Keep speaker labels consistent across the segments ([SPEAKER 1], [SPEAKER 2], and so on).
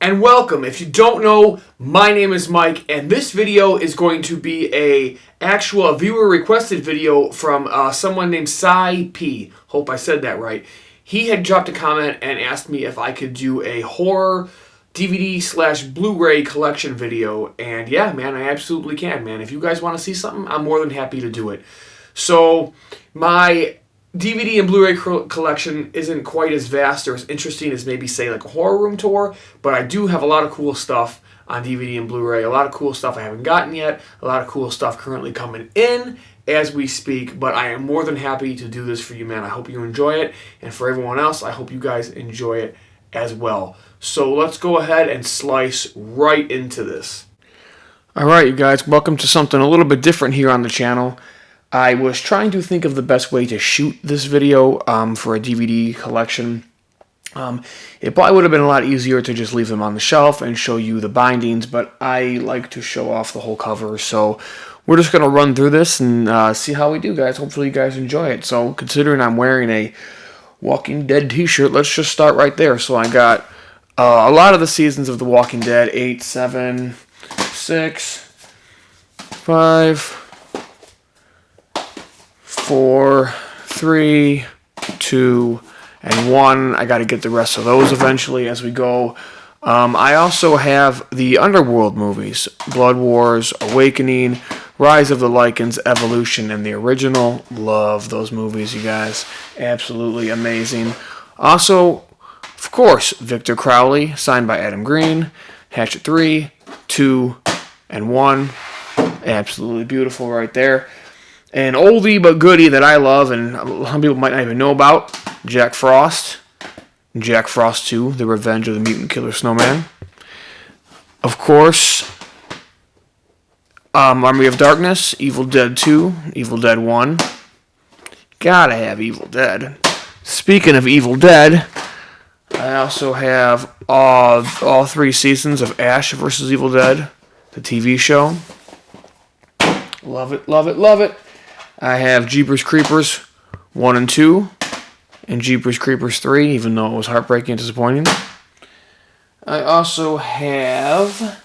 [SPEAKER 1] and welcome. If you don't know, my name is Mike, and this video is going to be a viewer requested video from someone named Cy P. Hope I said that right. He had dropped a comment and asked me if I could do a horror DVD/Blu-ray collection video, and yeah, man, I absolutely can, man. If you guys want to see something, I'm more than happy to do it. So my DVD and Blu-ray collection isn't quite as vast or as interesting as maybe, say, like a horror room tour, but I do have a lot of cool stuff on DVD and Blu-ray, a lot of cool stuff I haven't gotten yet, a lot of cool stuff currently coming in as we speak, but I am more than happy to do this for you, man. I hope you enjoy it, and for everyone else, I hope you guys enjoy it as well. So let's go ahead and slice right into this. Alright, you guys, welcome to something a little bit different here on the channel. I was trying to think of the best way to shoot this video for a DVD collection. It probably would have been a lot easier to just leave them on the shelf and show you the bindings, but I like to show off the whole cover, so we're just going to run through this and see how we do, guys. Hopefully you guys enjoy it. So considering I'm wearing a Walking Dead t-shirt, let's just start right there. So I got a lot of the seasons of The Walking Dead, 8, 7, 6, 5... 4, 3, 2, and 1. I got to get the rest of those eventually as we go. I also have the Underworld movies, Blood Wars, Awakening, Rise of the Lycans, Evolution, and the original. Love those movies, you guys. Absolutely amazing. Also, of course, Victor Crowley, signed by Adam Green, Hatchet 3, 2, and 1. Absolutely beautiful right there. An oldie but goodie that I love and some people might not even know about, Jack Frost. Jack Frost 2, The Revenge of the Mutant Killer Snowman. Of course, Army of Darkness, Evil Dead 2, Evil Dead 1. Gotta have Evil Dead. Speaking of Evil Dead, I also have all 3 seasons of Ash vs. Evil Dead, the TV show. Love it, love it, love it. I have Jeepers Creepers 1 and 2, and Jeepers Creepers 3, even though it was heartbreaking and disappointing. I also have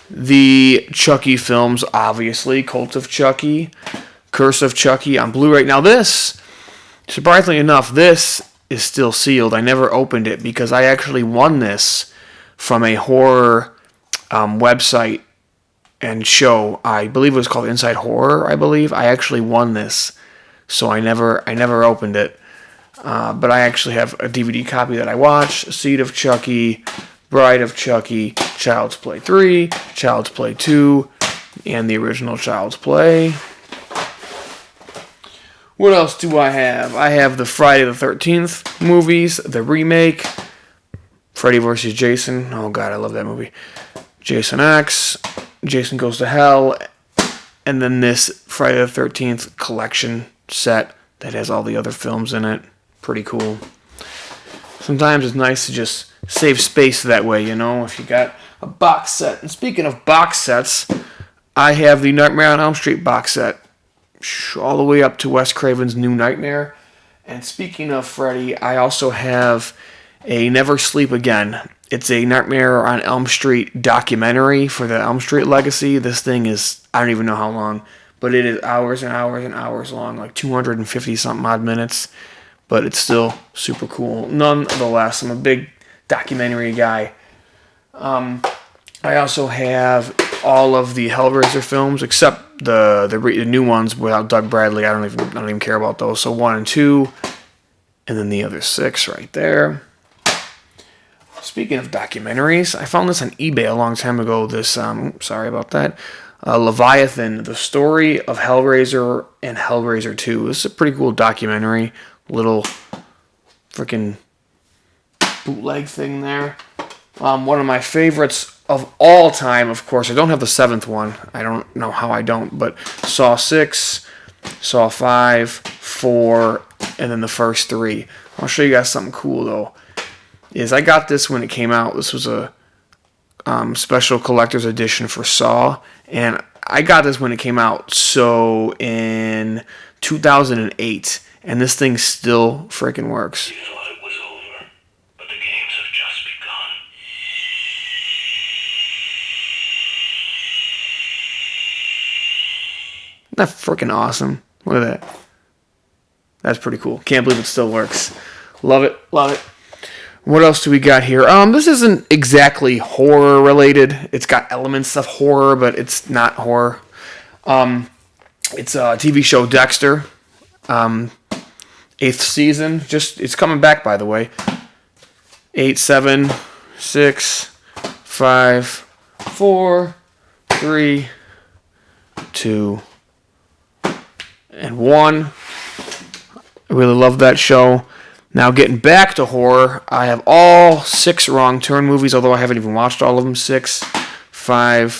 [SPEAKER 1] the Chucky films, obviously, Cult of Chucky, Curse of Chucky on Blu-ray. Now this, surprisingly enough, this is still sealed. I never opened it because I actually won this from a horror website and show. I believe it was called Inside Horror, I believe. I actually won this, so I never opened it. But I actually have a DVD copy that I watched. Seed of Chucky, Bride of Chucky, Child's Play 3, Child's Play 2, and the original Child's Play. What else do I have? I have the Friday the 13th movies, the remake, Freddy vs. Jason. Oh god, I love that movie. Jason X, Jason Goes to Hell, and then this Friday the 13th collection set that has all the other films in it. Pretty cool. Sometimes it's nice to just save space that way, you know, if you got a box set. And speaking of box sets, I have the Nightmare on Elm Street box set, all the way up to Wes Craven's New Nightmare. And speaking of Freddy, I also have a Never Sleep Again. It's a Nightmare on Elm Street documentary for the Elm Street legacy. This thing is, I don't even know how long, but it is hours and hours and hours long, like 250-something odd minutes, but it's still super cool. Nonetheless, I'm a big documentary guy. I also have all of the Hellraiser films, except the new ones without Doug Bradley. I don't even care about those. So 1 and 2, and then the other 6 right there. Speaking of documentaries, I found this on eBay a long time ago. This, sorry about that. Leviathan, the story of Hellraiser and Hellraiser 2. This is a pretty cool documentary. Little freaking bootleg thing there. One of my favorites of all time, of course. I don't have the 7th one. I don't know how I don't, but Saw 6, Saw 5, 4, and then the first 3. I'll show you guys something cool, though. I got this when it came out. This was a special collector's edition for Saw, and I got this when it came out, so in 2008, and this thing still freaking works.
[SPEAKER 2] You thought it was over, but the games have just begun.
[SPEAKER 1] that freaking awesome? Look at that. That's pretty cool. Can't believe it still works. Love it. Love it. What else do we got here? This isn't exactly horror related. It's got elements of horror, but it's not horror. It's a TV show Dexter. 8th season. It's coming back, by the way. 8, 7, 6, 5, 4, 3, 2, and 1. I really love that show. Now, getting back to horror, I have all 6 Wrong Turn movies, although I haven't even watched all of them. 6, 5,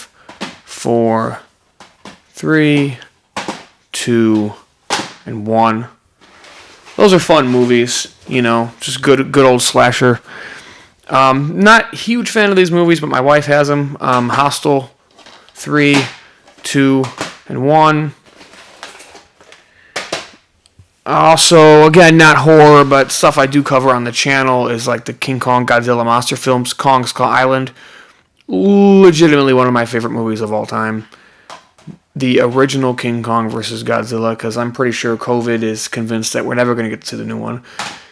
[SPEAKER 1] 4, 3, 2, and 1. Those are fun movies, just good old slasher. Not a huge fan of these movies, but my wife has them. Hostel 3, 2, and 1. Also, again, not horror, but stuff I do cover on the channel is like the King Kong Godzilla monster films, Kong Skull Island. Legitimately one of my favorite movies of all time. The original King Kong versus Godzilla, because I'm pretty sure COVID is convinced that we're never going to get to the new one.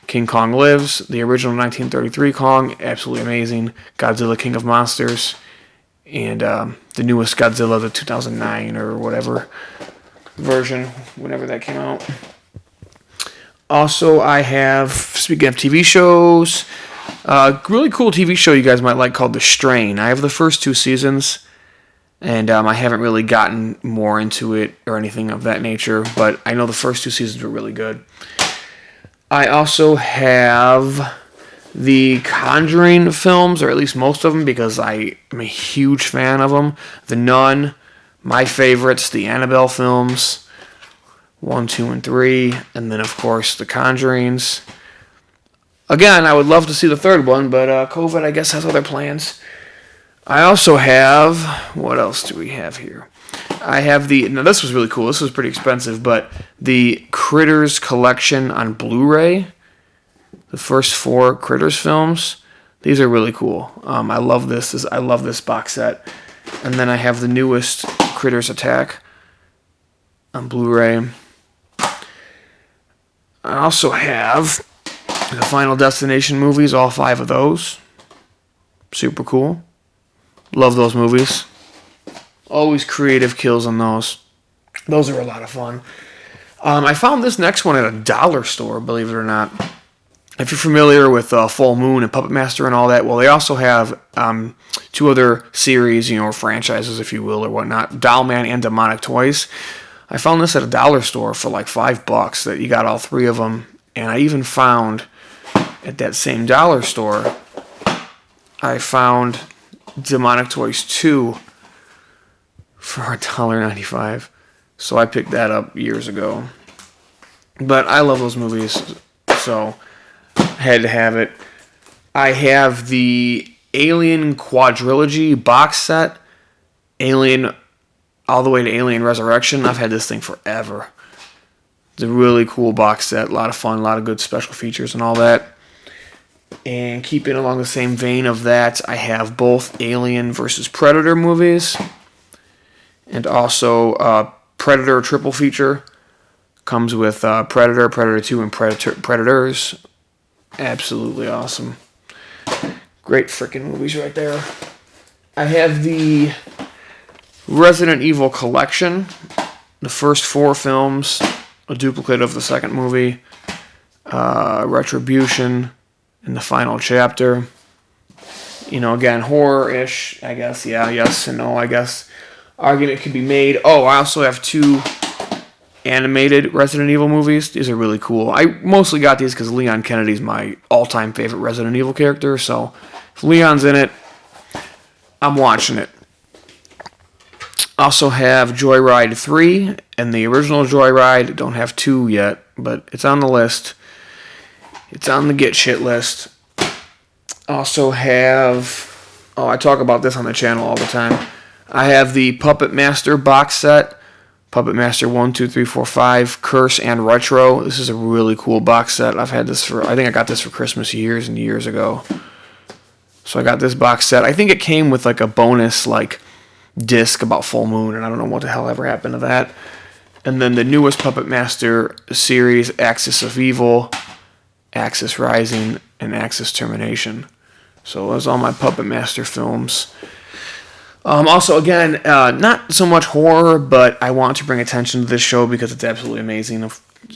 [SPEAKER 1] King Kong Lives, the original 1933 Kong, absolutely amazing. Godzilla King of Monsters, and the newest Godzilla, the 2009 or whatever version, whenever that came out. Also, I have, speaking of TV shows, a really cool TV show you guys might like called The Strain. I have the first 2 seasons, and I haven't really gotten more into it or anything of that nature, but I know the first 2 seasons were really good. I also have the Conjuring films, or at least most of them, because I am a huge fan of them. The Nun, my favorites, the Annabelle films, 1, 2, and 3, and then, of course, the Conjurings. Again, I would love to see the third one, but COVID, I guess, has other plans. I also have, what else do we have here? I have now this was really cool, this was pretty expensive, but the Critters collection on Blu-ray, the first 4 Critters films, these are really cool. I love this. I love this box set. And then I have the newest Critters Attack on Blu-ray. I also have the Final Destination movies, all 5 of those. Super cool. Love those movies. Always creative kills on those. Those are a lot of fun. I found this next one at a dollar store, believe it or not. If you're familiar with Full Moon and Puppet Master and all that, well, they also have 2 other series, or franchises, if you will, or whatnot. Doll Man and Demonic Toys. I found this at a dollar store for like $5 that you got all 3 of them. And I even found at that same dollar store, I found Demonic Toys 2 for $1.95. So I picked that up years ago. But I love those movies, so I had to have it. I have the Alien Quadrilogy box set. Alien all the way to Alien Resurrection. I've had this thing forever. It's a really cool box set. A lot of fun, a lot of good special features and all that. And keeping along the same vein of that, I have both Alien vs. Predator movies. And also Predator triple feature. Comes with Predator, Predator 2, and Predators. Absolutely awesome. Great freaking movies right there. I have the Resident Evil collection. The first 4 films. A duplicate of the second movie. Retribution. And the final chapter. Again, horror-ish, I guess. Yeah, yes and no, I guess. Argument could be made. Oh, I also have 2 animated Resident Evil movies. These are really cool. I mostly got these because Leon Kennedy's my all-time favorite Resident Evil character, so if Leon's in it, I'm watching it. Also have Joyride 3 and the original Joyride. Don't have 2 yet, but it's on the list. It's on the get shit list. Also have, I talk about this on the channel all the time. I have the Puppet Master box set. Puppet Master 1, 2, 3, 4, 5, Curse and Retro. This is a really cool box set. I've had this I think I got this for Christmas years and years ago. So I got this box set. I think it came with like a bonus disc about Full Moon, and I don't know what the hell ever happened to that. And then the newest Puppet Master series, Axis of Evil, Axis Rising, and Axis Termination. So those are all my Puppet Master films. Also, again, not so much horror, but I want to bring attention to this show because it's absolutely amazing.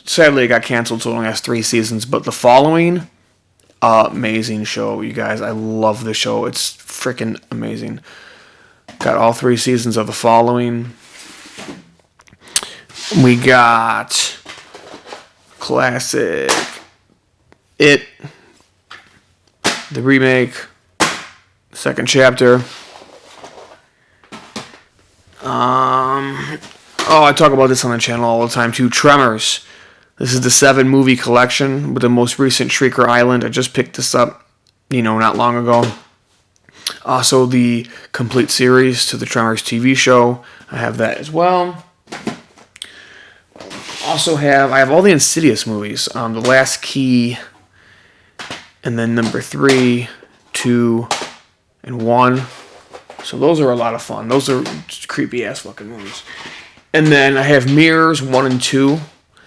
[SPEAKER 1] Sadly, it got canceled, so it only has 3 seasons. But The Following, amazing show, you guys. I love the show. It's freaking amazing. Got all 3 seasons of The Following. We got classic It, the remake, second chapter. I talk about this on the channel all the time too. Tremors. This is the 7 movie collection with the most recent Shrieker Island. I just picked this up, not long ago. Also, the complete series to the Tremors TV show. I have that as well. I have all the Insidious movies. The Last Key, and then number 3, 2, and 1. So those are a lot of fun. Those are creepy ass fucking movies. And then I have Mirrors 1 and 2.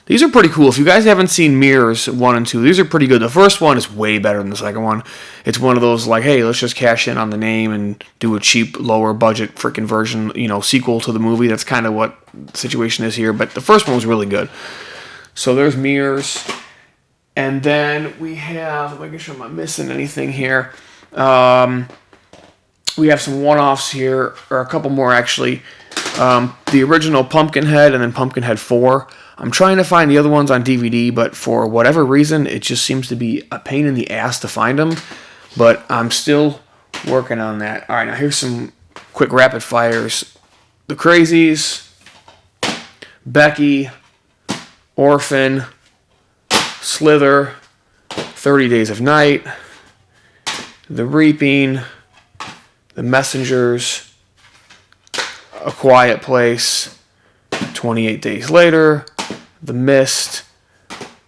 [SPEAKER 1] These are pretty cool. If you guys haven't seen Mirrors 1 and 2, these are pretty good. The first one is way better than the second one. It's one of those like, hey, let's just cash in on the name and do a cheap, lower budget freaking version, sequel to the movie. That's kind of what the situation is here. But the first one was really good. So there's Mirrors. And then we have, making sure I'm not missing anything here. We have some one-offs here, or a couple more actually. The original Pumpkinhead and then Pumpkinhead 4. I'm trying to find the other ones on DVD, but for whatever reason, it just seems to be a pain in the ass to find them. But I'm still working on that. All right, now here's some quick rapid fires. The Crazies, Becky, Orphan, Slither, 30 Days of Night, The Reaping, The Messengers, A Quiet Place, 28 Days Later, The Mist,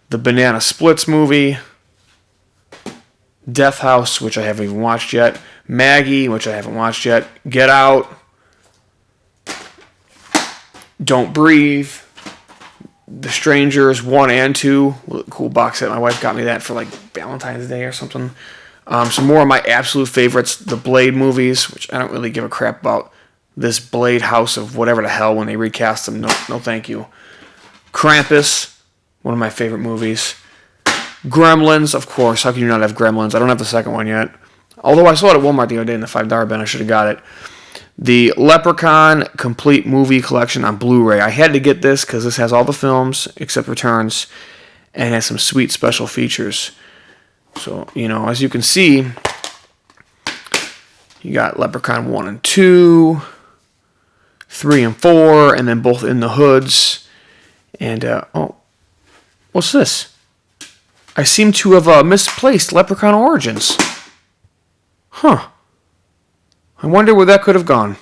[SPEAKER 1] the Banana Splits movie, Death House, which I haven't even watched yet, Maggie, which I haven't watched yet, Get Out, Don't Breathe, The Strangers 1 and 2, cool box set. My wife got me that for like Valentine's Day or something. Some more of my absolute favorites, the Blade movies, which I don't really give a crap about. This Blade House of whatever the hell when they recast them. No thank you. Krampus, one of my favorite movies. Gremlins, of course. How can you not have Gremlins? I don't have the second one yet. Although I saw it at Walmart the other day in the $5 bin. I should have got it. The Leprechaun Complete Movie Collection on Blu-ray. I had to get this because this has all the films except Returns and has some sweet special features. So, as you can see, you got Leprechaun 1 and 2, 3 and 4, and then both In the Hoods. And, what's this? I seem to have misplaced Leprechaun Origins. Huh. I wonder where that could have gone.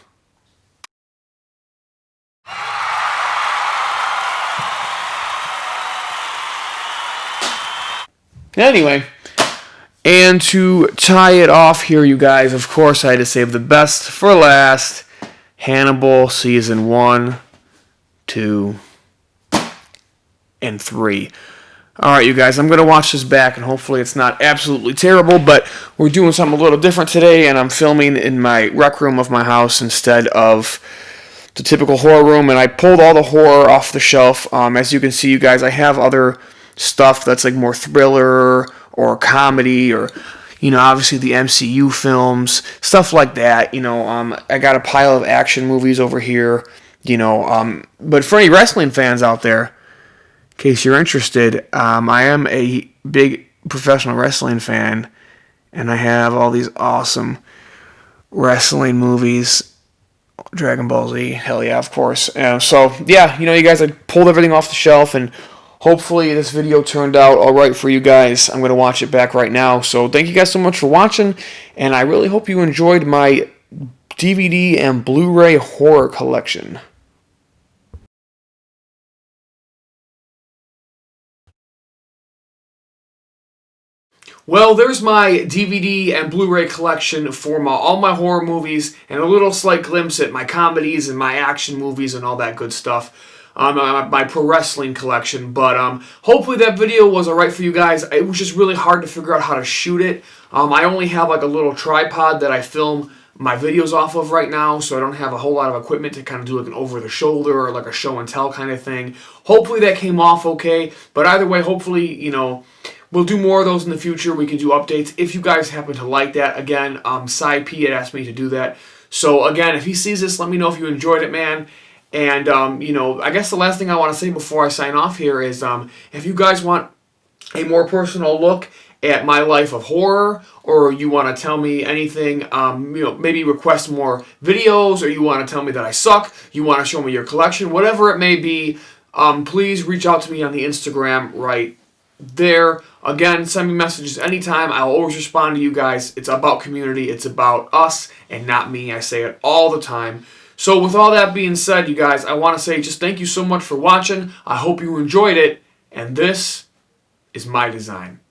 [SPEAKER 1] Anyway, and to tie it off here, you guys, of course, I had to save the best for last. Hannibal Season 1, 2, and 3. Alright, you guys, I'm going to watch this back, and hopefully it's not absolutely terrible, but we're doing something a little different today, and I'm filming in my rec room of my house instead of the typical horror room, and I pulled all the horror off the shelf. As you can see, you guys, I have other stuff that's like more thriller or comedy or, obviously the MCU films, stuff like that. I got a pile of action movies over here, but for any wrestling fans out there, in case you're interested, I am a big professional wrestling fan, and I have all these awesome wrestling movies. Dragon Ball Z, hell yeah, of course. So, yeah, you guys, I pulled everything off the shelf, and hopefully this video turned out alright for you guys. I'm going to watch it back right now. So, thank you guys so much for watching, and I really hope you enjoyed my DVD and Blu-ray horror collection. Well, there's my DVD and Blu-ray collection for all my horror movies and a little slight glimpse at my comedies and my action movies and all that good stuff. my pro wrestling collection. But hopefully that video was alright for you guys. It was just really hard to figure out how to shoot it. I only have like a little tripod that I film my videos off of right now, so I don't have a whole lot of equipment to kind of do like an over-the-shoulder or like a show-and-tell kind of thing. Hopefully that came off okay, but either way, hopefully, you know, we'll do more of those in the future. We can do updates if you guys happen to like that. Again, Cy P had asked me to do that. So again, if he sees this, let me know if you enjoyed it, man. And, you know, I guess the last thing I want to say before I sign off here is if you guys want a more personal look at my life of horror, or you want to tell me anything, you know, maybe request more videos, or you want to tell me that I suck, you want to show me your collection, whatever it may be, please reach out to me on the Instagram right there. Again, send me messages anytime. I'll always respond to you guys. It's about community. It's about us and not me. I say it all the time. So with all that being said, you guys, I want to say just thank you so much for watching. I hope you enjoyed it, and this is my design.